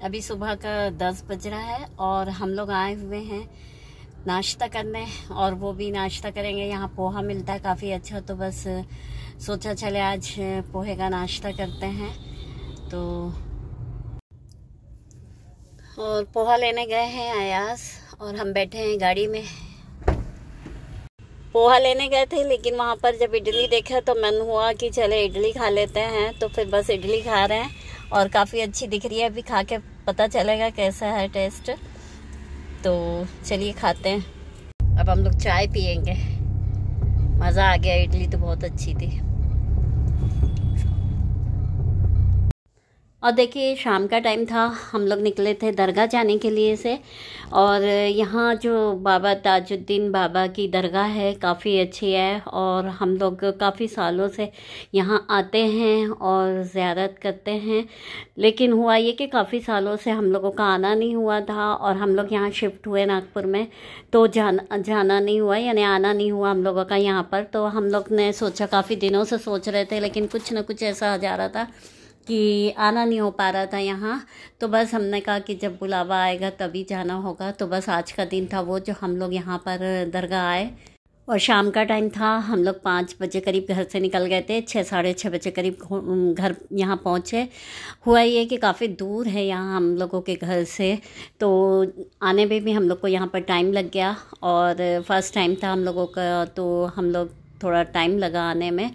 अभी सुबह का 10 बज रहा है और हम लोग आए हुए हैं नाश्ता करने। और वो भी नाश्ता करेंगे, यहाँ पोहा मिलता है काफ़ी अच्छा, तो बस सोचा चले आज पोहे का नाश्ता करते हैं। तो और पोहा लेने गए हैं अयास और हम बैठे हैं गाड़ी में। पोहा लेने गए थे, लेकिन वहाँ पर जब इडली देखा तो मन हुआ कि चले इडली खा लेते हैं, तो फिर बस इडली खा रहे हैं और काफ़ी अच्छी दिख रही है। अभी खा के पता चलेगा कैसा है टेस्ट। तो चलिए खाते हैं। अब हम लोग चाय पियेंगे। मज़ा आ गया, इडली तो बहुत अच्छी थी। और देखिए शाम का टाइम था, हम लोग निकले थे दरगाह जाने के लिए से। और यहाँ जो बाबा ताजुद्दीन बाबा की दरगाह है काफ़ी अच्छी है और हम लोग काफ़ी सालों से यहाँ आते हैं और ज़ियारत करते हैं। लेकिन हुआ ये कि काफ़ी सालों से हम लोगों का आना नहीं हुआ था और हम लोग यहाँ शिफ्ट हुए नागपुर में, तो जाना नहीं हुआ, यानी आना नहीं हुआ हम लोगों का यहाँ पर। तो हम लोग ने सोचा, काफ़ी दिनों से सोच रहे थे, लेकिन कुछ ना कुछ ऐसा आ जा रहा था कि आना नहीं हो पा रहा था यहाँ। तो बस हमने कहा कि जब बुलावा आएगा तभी जाना होगा। तो बस आज का दिन था वो, जो हम लोग यहाँ पर दरगाह आए। और शाम का टाइम था, हम लोग 5 बजे करीब घर से निकल गए थे, 6 साढ़े 6 बजे करीब घर यहाँ पहुँचे। हुआ ये कि काफ़ी दूर है यहाँ हम लोगों के घर से, तो आने में भी हम लोग को यहाँ पर टाइम लग गया। और फर्स्ट टाइम था हम लोगों का, तो हम लोग थोड़ा टाइम लगा आने में।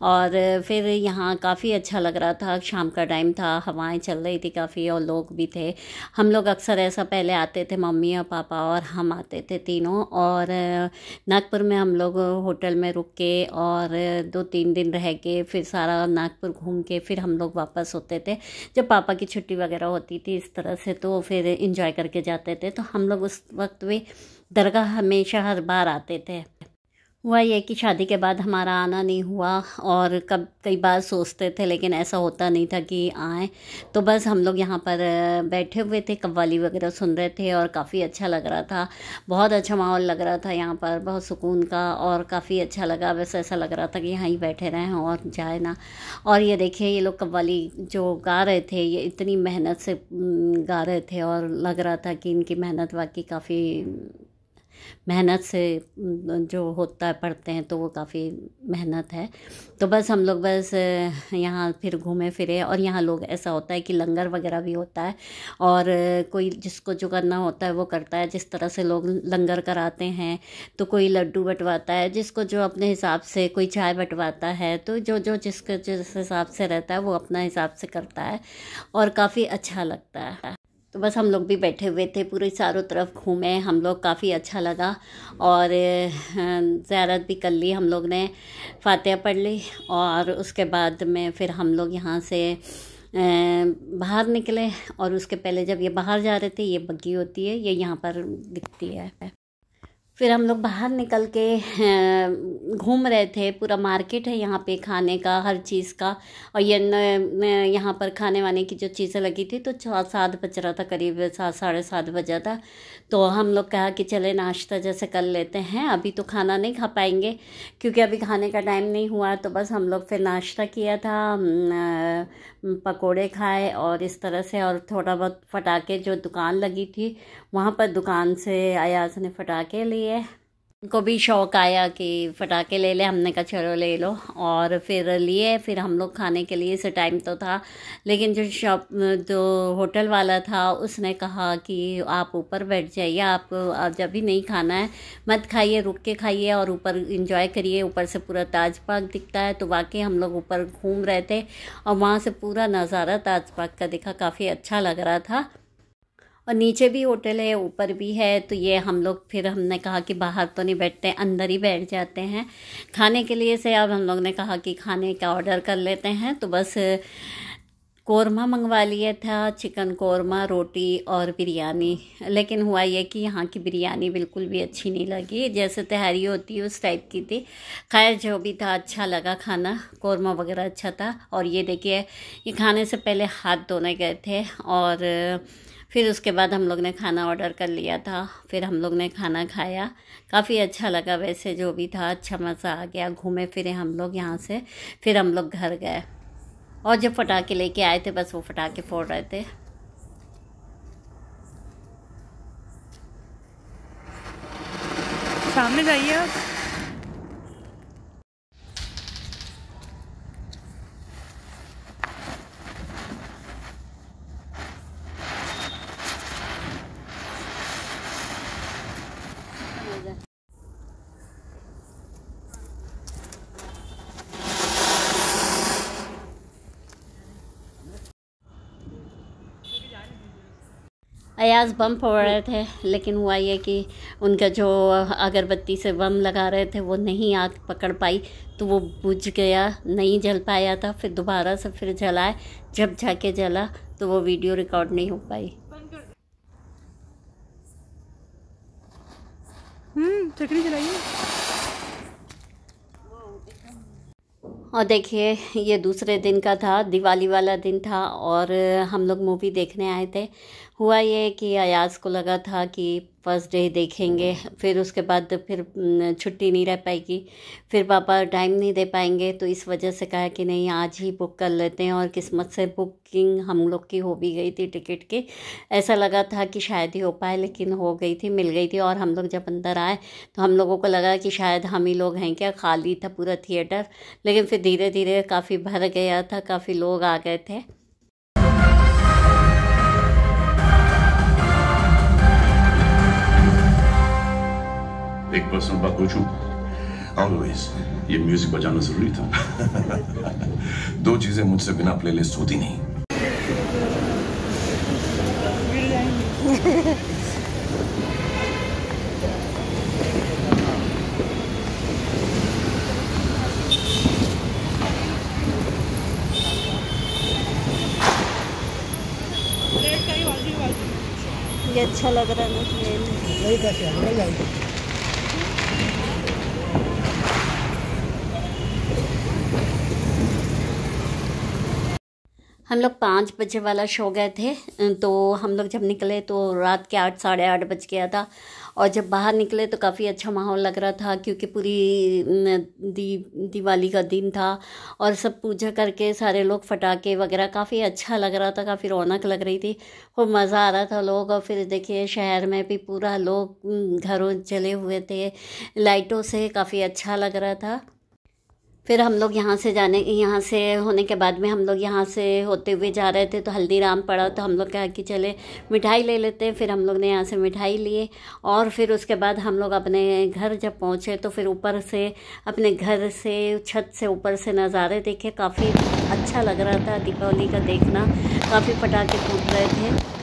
और फिर यहाँ काफ़ी अच्छा लग रहा था, शाम का टाइम था, हवाएं चल रही थी काफ़ी और लोग भी थे। हम लोग अक्सर ऐसा पहले आते थे, मम्मी और पापा और हम आते थे तीनों। और नागपुर में हम लोग होटल में रुक के और 2-3 दिन रह के फिर सारा नागपुर घूम के फिर हम लोग वापस होते थे। जब पापा की छुट्टी वगैरह होती थी इस तरह से, तो फिर इंजॉय करके जाते थे। तो हम लोग उस वक्त भी दरगाह हमेशा हर बार आते थे। हुआ ये कि शादी के बाद हमारा आना नहीं हुआ और कई बार सोचते थे, लेकिन ऐसा होता नहीं था कि आएँ। तो बस हम लोग यहाँ पर बैठे हुए थे, कव्वाली वगैरह सुन रहे थे और काफ़ी अच्छा लग रहा था। बहुत अच्छा माहौल लग रहा था यहाँ पर, बहुत सुकून का, और काफ़ी अच्छा लगा। वैसे ऐसा लग रहा था कि यहाँ ही बैठे रहें और जाए ना। और ये देखिए, ये लोग कव्वाली जो गा रहे थे, ये इतनी मेहनत से गा रहे थे और लग रहा था कि इनकी मेहनत वाकई काफ़ी मेहनत से जो होता है, पढ़ते हैं तो वो काफ़ी मेहनत है। तो बस हम लोग बस यहाँ फिर घूमे फिरे। और यहाँ लोग, ऐसा होता है कि लंगर वगैरह भी होता है और कोई जिसको जो करना होता है वो करता है। जिस तरह से लोग लंगर कराते हैं, तो कोई लड्डू बंटवाता है, जिसको जो अपने हिसाब से, कोई चाय बंटवाता है, तो जो जिसके जिस हिसाब से रहता है वो अपना हिसाब से करता है और काफ़ी अच्छा लगता है। तो बस हम लोग भी बैठे हुए थे, पूरी चारों तरफ घूमे हम लोग, काफ़ी अच्छा लगा। और ज़ियारत भी कर ली हम लोग ने, फातिहा पढ़ ली। और उसके बाद में फिर हम लोग यहाँ से बाहर निकले। और उसके पहले जब ये बाहर जा रहे थे, ये बग्गी होती है, ये यहाँ पर दिखती है। फिर हम लोग बाहर निकल के घूम रहे थे। पूरा मार्केट है यहाँ पे, खाने का, हर चीज़ का। और ये यहाँ पर खाने वाने की जो चीज़ें लगी थी, तो 7 बज रहा था, करीब 7 साढ़े 7 बजा था। तो हम लोग कहा कि चले नाश्ता जैसे कर लेते हैं, अभी तो खाना नहीं खा पाएंगे क्योंकि अभी खाने का टाइम नहीं हुआ। तो बस हम लोग फिर नाश्ता किया था, पकोड़े खाए और इस तरह से। और थोड़ा बहुत फटाके, जो दुकान लगी थी वहाँ पर, दुकान से अयाज ने फटाके लिए। उनको भी शौक़ आया कि फ़टाके ले ले, हमने कहा चलो ले लो। और फिर लिए। फिर हम लोग खाने के लिए से टाइम तो था, लेकिन जो होटल वाला था उसने कहा कि आप ऊपर बैठ जाइए, आप जब भी नहीं खाना है मत खाइए, रुक के खाइए और ऊपर इंजॉय करिए। ऊपर से पूरा ताज पार्क दिखता है। तो वाकई हम लोग ऊपर घूम रहे थे और वहाँ से पूरा नज़ारा ताज पार्क का दिखा, काफ़ी अच्छा लग रहा था। और नीचे भी होटल है, ऊपर भी है। तो ये हम लोग, फिर हमने कहा कि बाहर तो नहीं बैठते, अंदर ही बैठ जाते हैं खाने के लिए से। अब हम लोग ने कहा कि खाने का ऑर्डर कर लेते हैं। तो बस कोरमा मंगवा लिया था, चिकन कोरमा, रोटी और बिरयानी। लेकिन हुआ ये कि यहाँ की बिरयानी बिल्कुल भी अच्छी नहीं लगी, जैसे तहरी होती है उस टाइप की थी। खैर जो भी था, अच्छा लगा खाना, कोरमा वगैरह अच्छा था। और ये देखिए, ये खाने से पहले हाथ धोने गए थे और फिर उसके बाद हम लोग ने खाना ऑर्डर कर लिया था। फिर हम लोग ने खाना खाया, काफ़ी अच्छा लगा। वैसे जो भी था, अच्छा मज़ा आ गया। घूमे फिरे हम लोग यहाँ से। फिर हम लोग घर गए और जब पटाखे लेके आए थे, बस वो पटाखे फोड़ रहे थे। सामने जाइए आप। अयाज बम फोड़ रहे थे, लेकिन हुआ ये कि उनका जो अगरबत्ती से बम लगा रहे थे वो नहीं आग पकड़ पाई, तो वो बुझ गया, नहीं जल पाया था। फिर दोबारा से फिर जलाए, जब जाके जला तो वो वीडियो रिकॉर्ड नहीं हो पाई। चकरी चलाइए। और देखिए ये दूसरे दिन का था, दिवाली वाला दिन था, और हम लोग मूवी देखने आए थे। हुआ ये कि अयाज को लगा था कि फर्स्ट डे देखेंगे, फिर उसके बाद फिर छुट्टी नहीं रह पाएगी, फिर पापा टाइम नहीं दे पाएंगे, तो इस वजह से कहा कि नहीं आज ही बुक कर लेते हैं। और किस्मत से बुकिंग हम लोग की हो भी गई थी टिकट की। ऐसा लगा था कि शायद ही हो पाए, लेकिन हो गई थी, मिल गई थी। और हम लोग जब अंदर आए तो हम लोगों को लगा कि शायद हम ही लोग हैं क्या, खाली था पूरा थिएटर। लेकिन फिर धीरे धीरे काफ़ी भर गया था, काफ़ी लोग आ गए थे। एक पर्सनल बात पूछूं? ऑलवेज ये म्यूजिक बजाना जरूरी था। दो चीजें मुझसे बिना प्लेलिस्ट होती नहीं। ये अच्छा लग रहा है ना। हम लोग 5 बजे वाला शो गए थे, तो हम लोग जब निकले तो रात के 8 साढ़े 8 बज गया था। और जब बाहर निकले तो काफ़ी अच्छा माहौल लग रहा था, क्योंकि पूरी दिवाली का दिन था और सब पूजा करके सारे लोग पटाखे वगैरह, काफ़ी अच्छा लग रहा था, काफ़ी रौनक लग रही थी, खूब मज़ा आ रहा था लोग। और फिर देखिए शहर में भी पूरा लोग घरों जले हुए थे लाइटों से, काफ़ी अच्छा लग रहा था। फिर हम लोग यहाँ से होने के बाद में हम लोग यहाँ से होते हुए जा रहे थे, तो हल्दीराम पड़ा, तो हम लोग कहा कि चले मिठाई ले लेते हैं। फिर हम लोग ने यहाँ से मिठाई लिए, और फिर उसके बाद हम लोग अपने घर जब पहुँचे तो फिर ऊपर से अपने घर से छत से ऊपर से नज़ारे देखे, काफ़ी अच्छा लग रहा था दीपावली का देखना। काफ़ी पटाखे फूट रहे थे।